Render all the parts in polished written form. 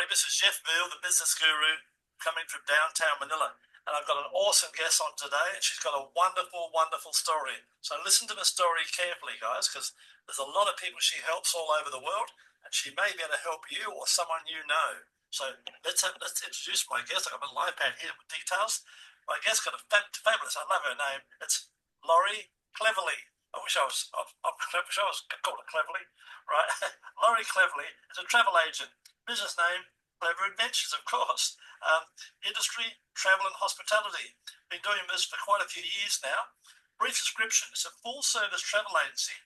Laurie. This is Jeff Veale, the business guru, coming from downtown Manila. And I've got an awesome guest on today, and she's got a wonderful, wonderful story. So listen to the story carefully, guys, because there's a lot of people she helps all over the world, and she may be able to help you or someone you know. So let's introduce my guest. I've got my live pad here with details. My guest got a fabulous, I love her name. It's Laurie Cleverly. I wish I was called it Cleverly, right? Laurie Cleverly is a travel agent. Business name, Clever Adventures, of course. Industry, travel and hospitality. Been doing this for quite a few years now. Brief description, it's a full-service travel agency.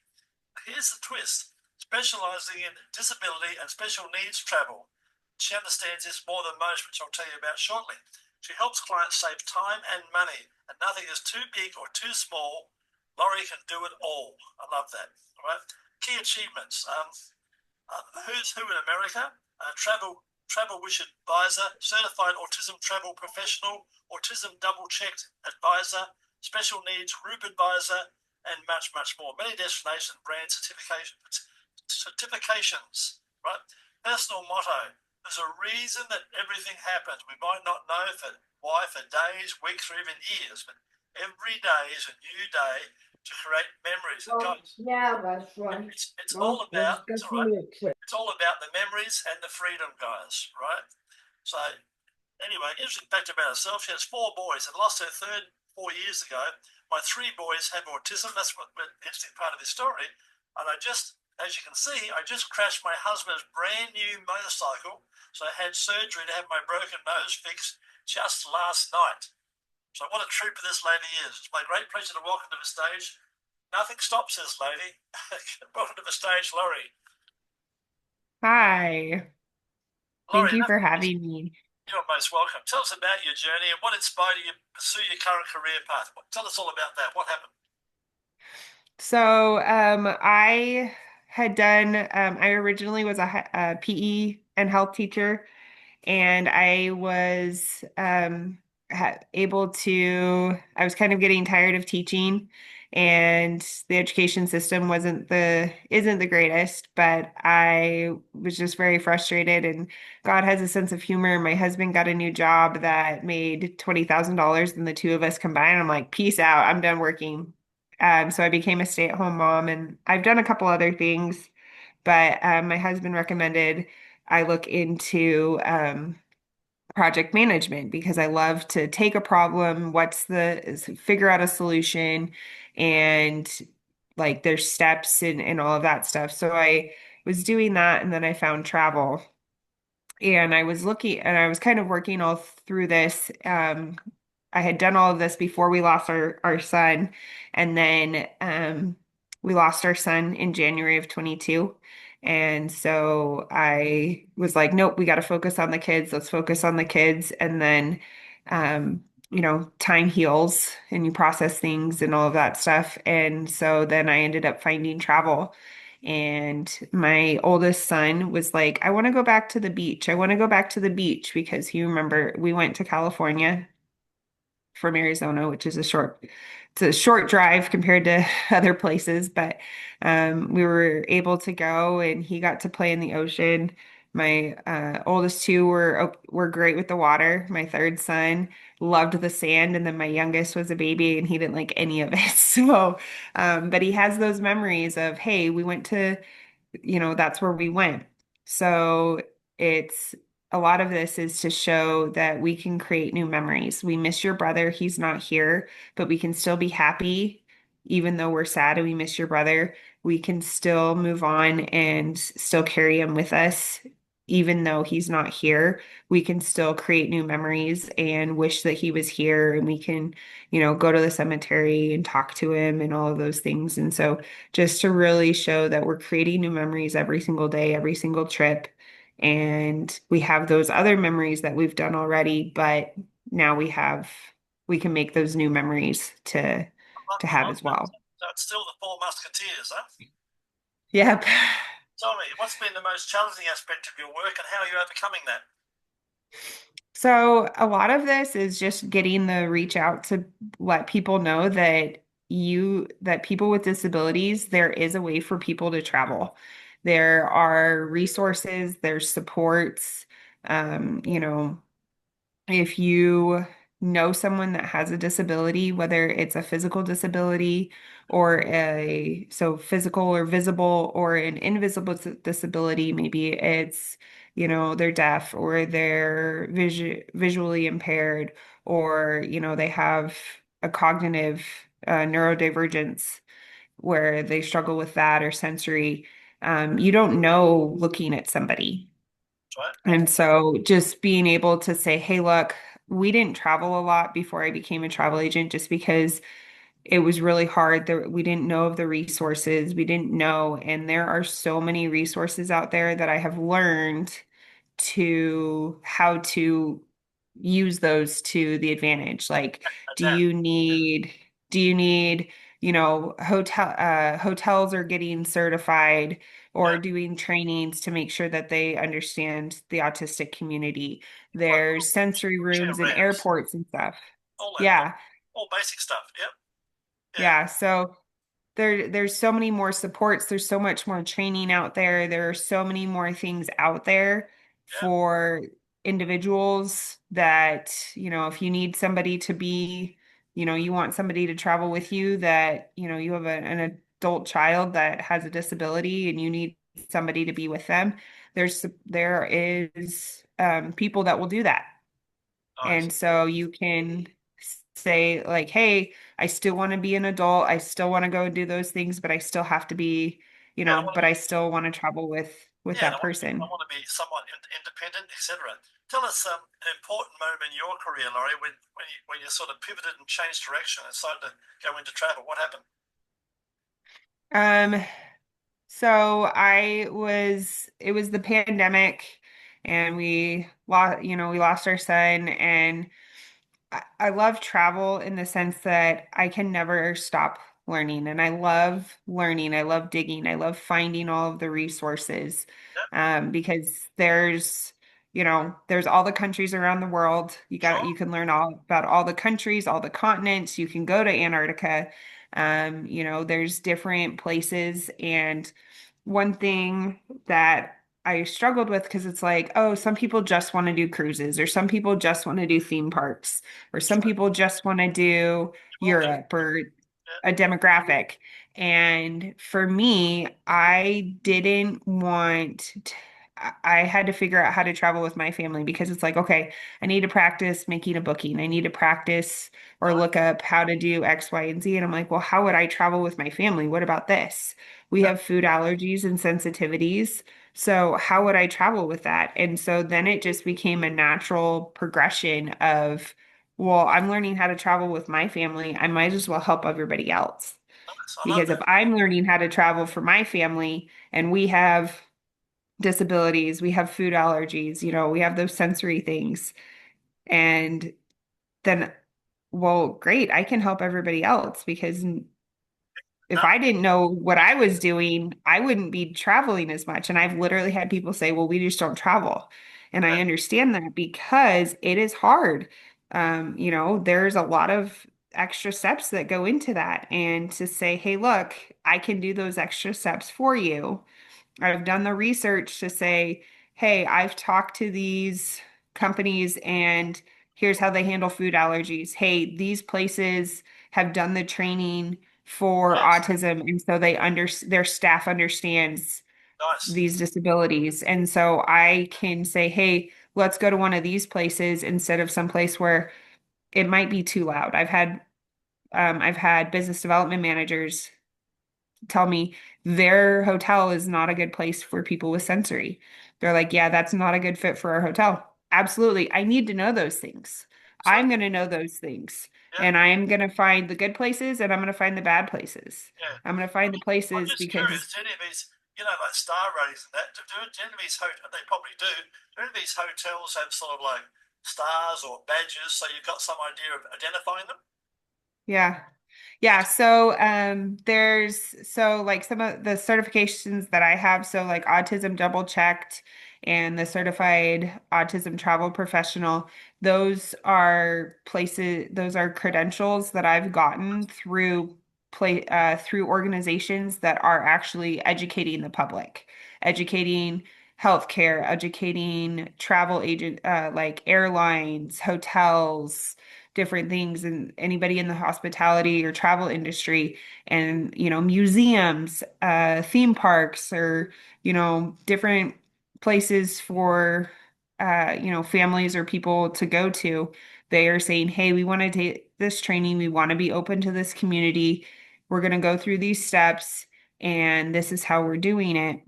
Here's the twist. Specialising in disability and special needs travel. She understands this more than most, which I'll tell you about shortly. She helps clients save time and money, and nothing is too big or too small. Laurie can do it all. I love that. All right. Key achievements. Who's who in America? Travel wish advisor, certified autism travel professional, autism double-checked advisor, special needs group advisor, and much, much more. Many destination brand certifications. Right. Personal motto. There's a reason that everything happens. We might not know why for days, weeks, or even years, but every day is a new day to create memories. And guys, yeah, that's right. It's all about It's all about the memories and the freedom, guys. Right. So anyway, interesting fact about herself. She has 4 boys and lost her third 4 years ago. My 3 boys have autism. That's what the interesting part of this story. And as you can see, I just crashed my husband's brand new motorcycle. So I had surgery to have my broken nose fixed just last night. So what a trooper this lady is. It's my great pleasure to welcome to the stage. Nothing stops this lady. Welcome to the stage, Laurie. Hi, thank Laurie, you for having me. you're most welcome. Tell us about your journey and what inspired you to pursue your current career path. Tell us all about that. What happened? So, I had done, I originally was a PE and health teacher, and I was able to, I was kind of getting tired of teaching, and the education system isn't the greatest, but I was just very frustrated, and God has a sense of humor. My husband got a new job that made $20,000, and the two of us combined, I'm like, peace out, I'm done working. So I became a stay-at-home mom, and I've done a couple other things, but my husband recommended I look into project management because I love to take a problem, figure out a solution, and like there's steps and all of that stuff. So I was doing that, and then I found travel, and I was kind of working all through this. I had done all of this before we lost our son, and then we lost our son in January of 22. And so I was like, nope, we got to focus on the kids. Let's focus on the kids. And then, time heals and you process things and all of that stuff. And so then I ended up finding travel. And my oldest son was like, I want to go back to the beach. I want to go back to the beach because you remember we went to California from Arizona, which is it's a short drive compared to other places, but we were able to go and he got to play in the ocean. My oldest two were great with the water. My third son loved the sand, and then my youngest was a baby and he didn't like any of it. So, but he has those memories of, hey, we went to, that's where we went. So it's a lot of this is to show that we can create new memories. We miss your brother, he's not here, but we can still be happy. Even though we're sad and we miss your brother, we can still move on and still carry him with us. Even though he's not here, we can still create new memories and wish that he was here, and we can, go to the cemetery and talk to him and all of those things. And so just to really show that we're creating new memories every single day, every single trip. And we have those other memories that we've done already, but now we can make those new memories to have as well. So it's still the 4 Musketeers, huh? Yep. Tell me, what's been the most challenging aspect of your work and how are you overcoming that? So a lot of this is just getting the reach out to let people know that people with disabilities, there is a way for people to travel. There are resources, there's supports, You know, if you know someone that has a disability, whether it's a physical disability or so physical or visible or an invisible disability, maybe it's, they're deaf or they're visually impaired or, they have a cognitive neurodivergence where they struggle with that or sensory. You don't know looking at somebody. Right? And so just being able to say, hey, look, we didn't travel a lot before I became a travel agent just because it was really hard. We didn't know of the resources. We didn't know. And there are so many resources out there that I have learned to how to use those to the advantage. Like, do Adapt. you Yeah. need, do you need, hotels are getting certified or Yeah. doing trainings to make sure that they understand the autistic community. Like There's sensory wheelchair rooms in ramps, airports and stuff. all that, Yeah. all basic stuff. Yep. Yeah. Yeah. So there's so many more supports. There's so much more training out there. There are so many more things out there Yeah. for individuals that, if you need somebody to be, you want somebody to travel with you that, you have an adult child that has a disability and you need somebody to be with them. There is people that will do that. Nice. And so you can say like, hey, I still want to be an adult. I still want to go do those things, but I still have to be, Yeah. I want to but be. I still want to travel with Yeah. that I person. want to be somewhat independent, etc. Tell us an important moment in your career, Laurie, when you sort of pivoted and changed direction and started to go into travel. What happened? Um, so it was the pandemic and we lost our son and I love travel in the sense that I can never stop learning. And I love learning. I love digging. I love finding all of the resources Yeah. because there's all the countries around the world. Sure. You can learn all about all the countries, all the continents. You can go to Antarctica. There's different places. And one thing that I struggled with because it's like, oh, some people just want to do cruises, or some people just want to do theme parks, or That's some right. people just want to do Well, do. Europe or Yeah. a demographic. And for me, I didn't want I had to figure out how to travel with my family because it's like, okay, I need to practice making a booking. I need to practice or Right. look up how to do X, Y, and Z. And I'm like, well, how would I travel with my family? What about this? We Yeah. have food allergies and sensitivities. So how would I travel with that? And so then it just became a natural progression of, well, I'm learning how to travel with my family. I might as well help everybody else. Nice. I love Because if that. I'm learning how to travel for my family and we have disabilities, we have food allergies, we have those sensory things. And then, well, great, I can help everybody else because if Done. I didn't know what I was doing, I wouldn't be traveling as much. And I've literally had people say, well, we just don't travel. And I Yeah. understand that because it is hard. There's a lot of extra steps that go into that. And to say, hey, look, I can do those extra steps for you. I've done the research to say, hey, I've talked to these companies and here's how they handle food allergies. Hey, these places have done the training for Yes. autism and so their staff understands Nice. these disabilities. And so I can say, hey, let's go to one of these places instead of some place where it might be too loud. I've had business development managers tell me their hotel is not a good place for people with sensory. They're like, yeah, that's not a good fit for our hotel. Absolutely. I need to know those things. So I'm going to know those things. yeah. And I am going to find the good places and I'm going to find the bad places. Yeah. I'm going to find the I'm places just because, curious. Do any of these, like star ratings and that? Do any of these they probably do. Do any of these hotels have sort of like stars or badges, so you've got some idea of identifying them? yeah. Yeah, so like some of the certifications that I have, so like autism double checked and the certified autism travel professional, those are credentials that I've gotten through organizations that are actually educating the public, educating healthcare, educating travel agent, like airlines, hotels, different things, and anybody in the hospitality or travel industry, and museums, theme parks, or different places for families or people to go to. They are saying, hey, we want to take this training, we want to be open to this community, we're going to go through these steps, and this is how we're doing it.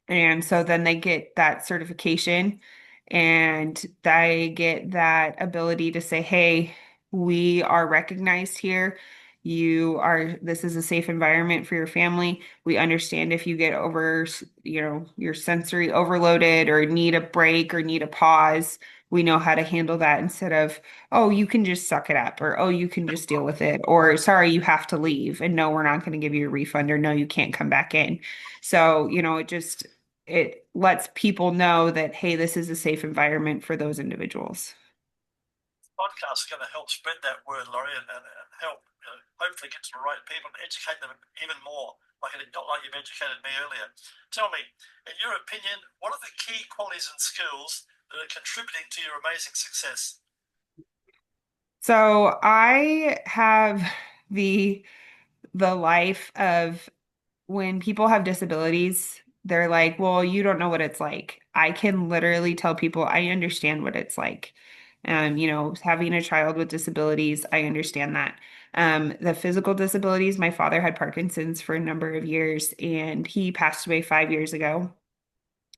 And so then they get that certification and they get that ability to say, hey, we are recognized here. This is a safe environment for your family. We understand if you get your sensory overloaded or need a break or need a pause. We know how to handle that instead of, oh, you can just suck it up, or oh, you can just deal with it, or sorry, you have to leave. And no, we're not going to give you a refund, or no, you can't come back in. So, it lets people know that, hey, this is a safe environment for those individuals. Podcast is going to help spread that word, Laurie, and help hopefully get to the right people and educate them even more, like you've educated me earlier. Tell me, in your opinion, what are the key qualities and skills that are contributing to your amazing success? So I have the the life of when people have disabilities, they're like, well, you don't know what it's like. I can literally tell people I understand what it's like. Having a child with disabilities, I understand that. The physical disabilities, my father had Parkinson's for a number of years and he passed away 5 years ago.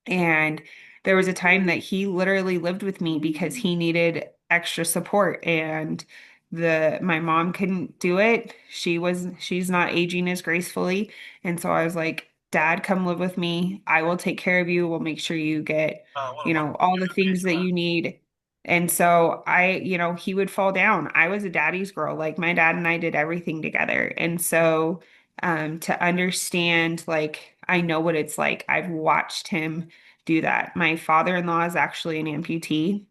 And there was a time that he literally lived with me because he needed extra support and the my mom couldn't do it. She's not aging as gracefully. And so I was like, Dad, come live with me. I will take care of you. We'll make sure you get, What a wonderful all the human being things you that are. you need. And so he would fall down. I was a daddy's girl. Like my dad and I did everything together. And so to understand, like, I know what it's like. I've watched him do that. My father-in-law is actually an amputee.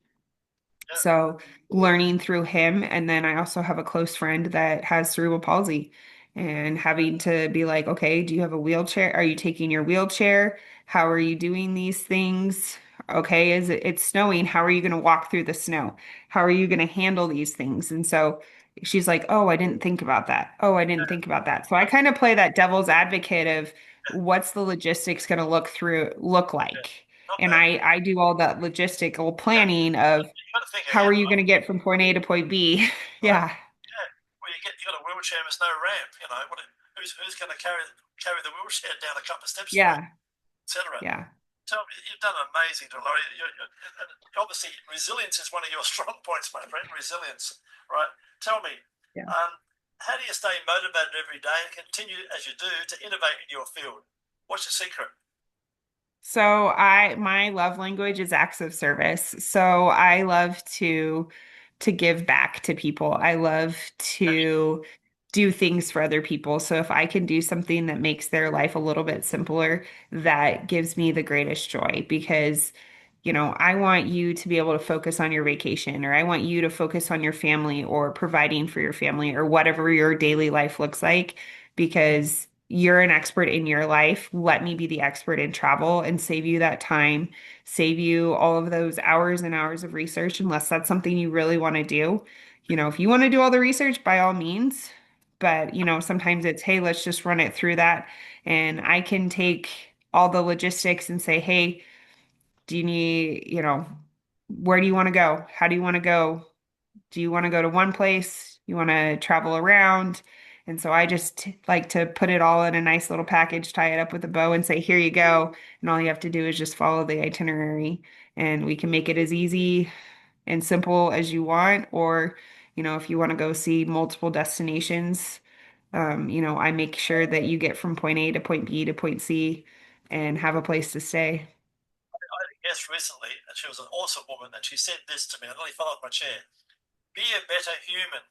Yeah, So learning through him, and then I also have a close friend that has cerebral palsy, and having to be like, okay, do you have a wheelchair? Are you taking your wheelchair? How are you doing these things? Okay, it's snowing? How are you going to walk through the snow? How are you going to handle these things? And so she's like, oh, I didn't think about that. Oh, I didn't yeah, think about that. So I kind of play that devil's advocate of what's the logistics going to look yeah. like. Not And bad. I do all that logistical Yeah, planning of you got to think how ahead, are you going right? to get from point A to point B? Right. Yeah. Yeah. Well, you got a wheelchair, there's no ramp. Who's going to carry the wheelchair down a couple of steps for you, Yeah. etc. Yeah. Tell me, you've done amazing, Laurie. And obviously, resilience is one of your strong points, my friend. Resilience, right? Tell me, Yeah. how do you stay motivated every day and continue as you do to innovate in your field? What's your secret? So my love language is acts of service. So I love to give back to people. I love to do things for other people. So if I can do something that makes their life a little bit simpler, that gives me the greatest joy because I want you to be able to focus on your vacation, or I want you to focus on your family or providing for your family or whatever your daily life looks like because you're an expert in your life. Let me be the expert in travel and save you that time, save you all of those hours and hours of research, unless that's something you really want to do. If you want to do all the research, by all means. But, sometimes it's, hey, let's just run it through that. And I can take all the logistics and say, hey, do you need, where do you want to go? How do you want to go? Do you want to go to one place? You want to travel around? And so I just like to put it all in a nice little package, tie it up with a bow, and say, here you go. And all you have to do is just follow the itinerary. And we can make it as easy and simple as you want. Or, if you want to go see multiple destinations, I make sure that you get from point A to point B to point C and have a place to stay. I had a guest recently, and she was an awesome woman, and she said this to me. I nearly fell off my chair. Be a better human.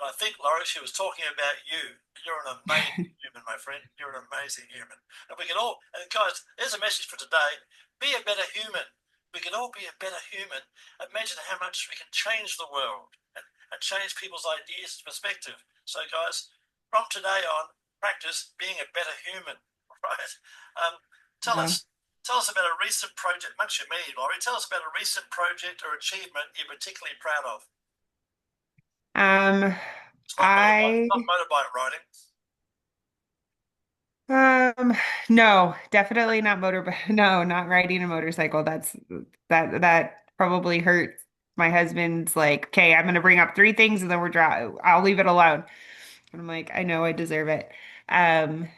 And I think, Laurie, she was talking about you. You're an amazing human, my friend. You're an amazing human. And we can all, and guys, there's a message for today. Be a better human. We can all be a better human. Imagine how much we can change the world and change people's ideas and perspective. So, guys, from today on, practice being a better human, right? Um, tell Yeah. us, Tell us about a recent project, amongst your many, Laurie. Tell us about a recent project or achievement you're particularly proud of. Um, It's I not motorbike riding. Um, no, definitely not no, not riding a motorcycle. That probably hurt my husband's like, okay, I'm gonna bring up three things and then I'll leave it alone. And I'm like, I know I deserve it. Um,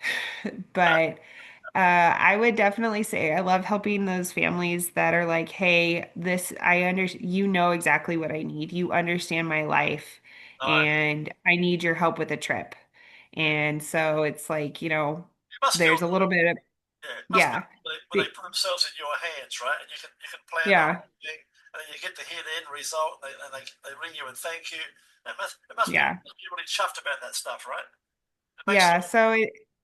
but I would definitely say I love helping those families that are like, hey, you know exactly what I need. You understand my life No. and I need your help with a trip. And so it's like, It must feel there's a good. little bit of, Yeah, it must be yeah, when they put themselves in your hands, right? And you can plan the yeah, whole thing, and then you get to hear the end result, and they ring you and thank you. yeah. Must be really chuffed about that stuff, right? Yeah, so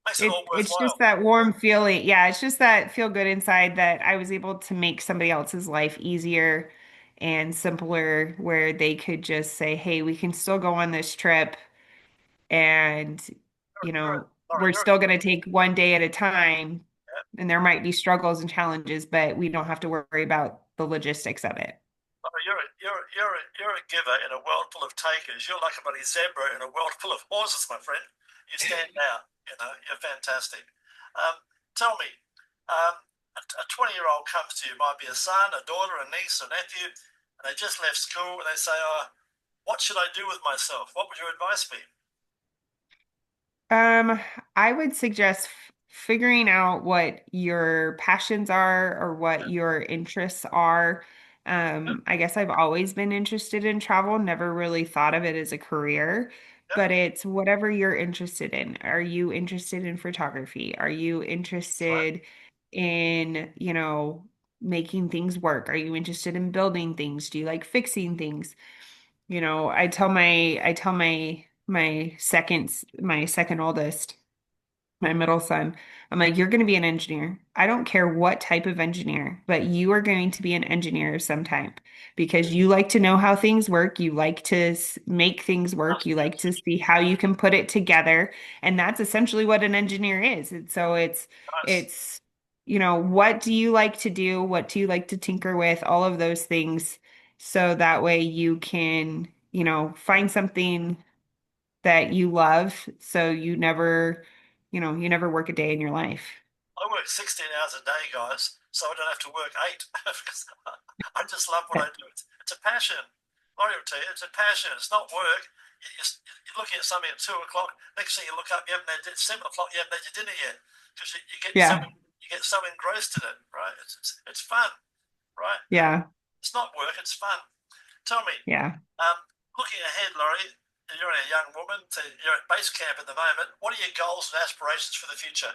Makes it all it's just worthwhile. that warm feeling. Yeah, it's just that feel good inside that I was able to make somebody else's life easier and simpler where they could just say, "Hey, we can still go on this trip and, Laurie, we're still going to take one day at a time and there might be struggles and challenges, but we don't have to worry about the logistics of it." you're a giver in a world full of takers. You're like a bloody zebra in a world full of horses, my friend. You stand out. You know, you're fantastic. Tell me, a 20-year-old comes to you, might be a son, a daughter, a niece, a nephew, and they just left school and they say, "Oh, what should I do with myself?" What would your advice be? Um, I would suggest figuring out what your passions are or what your interests are. I guess I've always been interested in travel, never really thought of it as a career, Yep, but it's whatever you're interested in. Are you interested in photography? Are you that's right. interested in, making things work? Are you interested in building things? Do you like fixing things? I tell my second oldest, my middle son, I'm like, you're going to be an engineer. I don't care what type of engineer, but you are going to be an engineer of some type because you like to know how things work. You like to make things work. You like to see how you can put it together. And that's essentially what an engineer is. And so Nice. it's, what do you like to do? What do you like to tinker with? All of those things. So that way you can, find something that you love. So you never work a day in your life. I work 16 hours a day, guys, so I don't have to work eight because I just love what I do. It's a passion. Laurie will tell you, it's a passion. It's not work. You're looking at something at 2 o'clock. Next thing you look up, you haven't had 7 o'clock. You haven't had your dinner yet because Yeah. you get so engrossed in it, right? It's fun, right? Yeah. It's not work. It's fun. Tell me, Yeah. um, looking ahead, Laurie, you're a young woman. You're at base camp at the moment. What are your goals and aspirations for the future?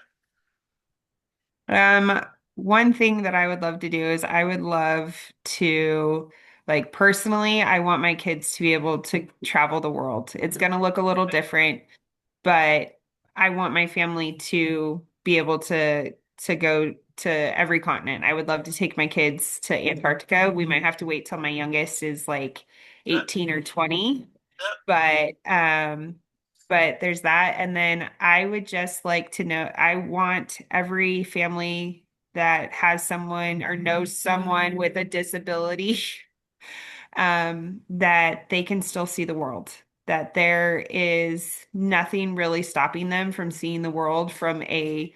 Um, One thing that I would love to do is I would love to, like, personally, I want my kids to be able to travel the world. It's going to look a little different, but I want my family to be able to go to every continent. I would love to take my kids to Antarctica. We might have to wait till my youngest is like Yeah, 18 or 20. yeah. But there's that. And then I would just like to know, I want every family that has someone or knows someone with a disability, that they can still see the world, that there is nothing really stopping them from seeing the world from a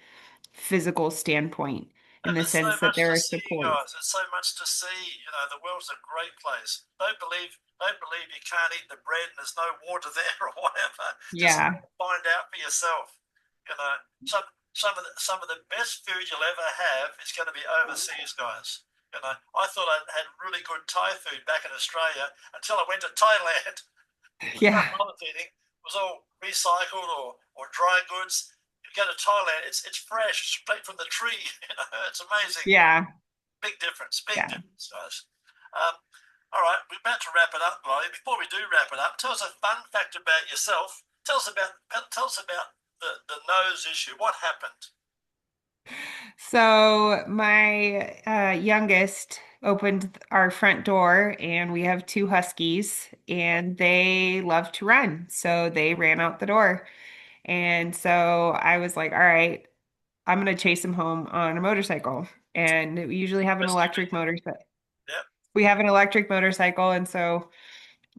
physical standpoint, in And the there's so sense that much there to are see, supports. guys. There's so much to see. You know, the world's a great place. Don't believe you can't eat the bread and there's no water there or whatever. Just Yeah. find out for yourself. You know, some of the best food you'll ever have is going to be overseas, guys. You know, I thought I had really good Thai food back in Australia until I went to Thailand. The stuff Yeah. I was eating was all recycled or dry goods. You go to Thailand, it's fresh, straight from the tree. You know, it's amazing. Yeah. Big Yeah. difference, guys. Um, all right, we're about to wrap it up, Molly. Before we do wrap it up, tell us a fun fact about yourself. Tell us about the nose issue. What happened? So my youngest opened our front door, and we have two huskies, and they love to run. So they ran out the door. And so I was like, all right, I'm gonna chase him home on a motorcycle. and we usually have an Best electric convenient. motorcycle. Yeah. We have an electric motorcycle, and so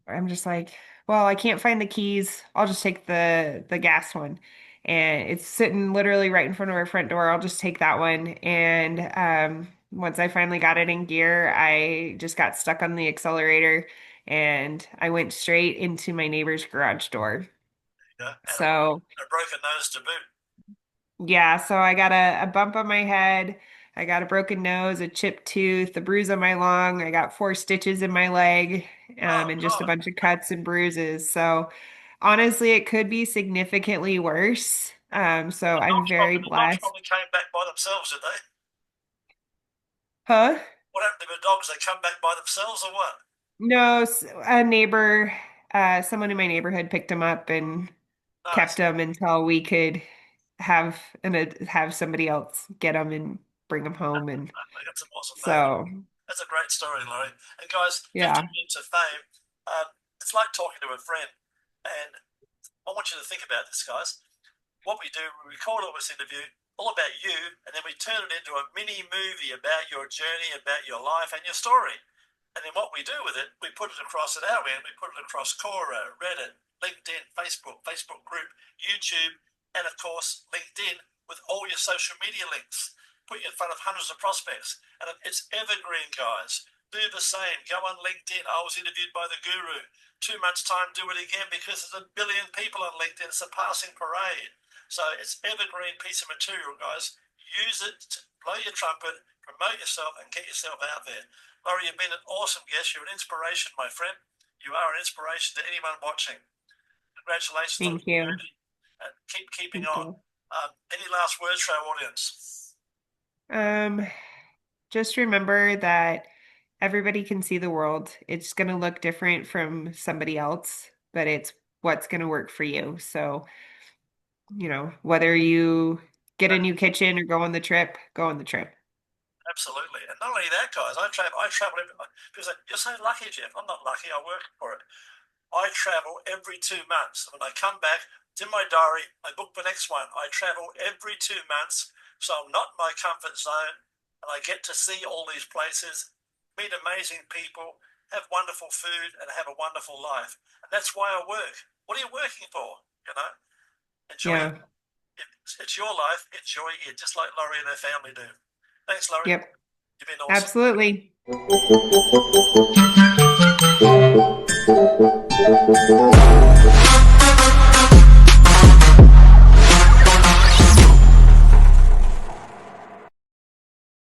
I'm just like, well, I can't find the keys. I'll just take the gas one. And it's sitting literally right in front of our front door. I'll just take that one. And once I finally got it in gear, I just got stuck on the accelerator and I went straight into my neighbor's garage door. Yeah. And So a broken nose to boot. yeah, so I got a bump on my head. I got a broken nose, a chipped tooth, a bruise on my lung. I got 4 stitches in my leg, Oh and just a God. bunch of cuts and bruises. So honestly, it could be significantly worse. So I'm very The dogs blessed. probably came back by themselves, did they? Huh? What happened to the dogs? They come back by themselves or what? No, a neighbor, someone in my neighborhood picked him up and kept Nice. him until we could have somebody else get him and bring him home. And That's some awesome news. so, That's a great story, Laurie. And guys, 50 yeah, minutes of fame. It's like talking to a friend. And I want you to think about this, guys. What we do, we record all this interview, all about you, and then we turn it into a mini movie about your journey, about your life and your story. And then what we do with it, we put it across at our end. We put it across Quora, Reddit, LinkedIn, Facebook group, YouTube, and of course, LinkedIn with all your social media links. Put you in front of hundreds of prospects. And it's evergreen, guys. Do the same. Go on LinkedIn. I was interviewed by the guru. 2 months' time, do it again because there's a billion people on LinkedIn. It's a passing parade. So it's evergreen piece of material, guys. Use it to blow your trumpet, promote yourself, and get yourself out there. Laurie, you've been an awesome guest. You're an inspiration, my friend. You are an inspiration to anyone watching. Congratulations on thank the you. journey and keep keeping Thank on. you. Any last words for our audience? Um, just remember that everybody can see the world. It's going to look different from somebody else, but it's what's going to work for you. So, whether you get a new kitchen or go on the trip, go on the trip. Absolutely. And not only that, guys, I travel. People say, you're so lucky, Jeff. I'm not lucky. I work for it. I travel every 2 months. When I come back, it's in my diary. I book the next one. I travel every 2 months, so I'm not in my comfort zone, and I get to see all these places, meet amazing people, have wonderful food, and have a wonderful life. And that's why I work. What are you working for? Enjoy it. Yeah. It's your life. Enjoy it, just like Laurie and her family do. Thanks, Laurie. Yep. You've been awesome. Absolutely.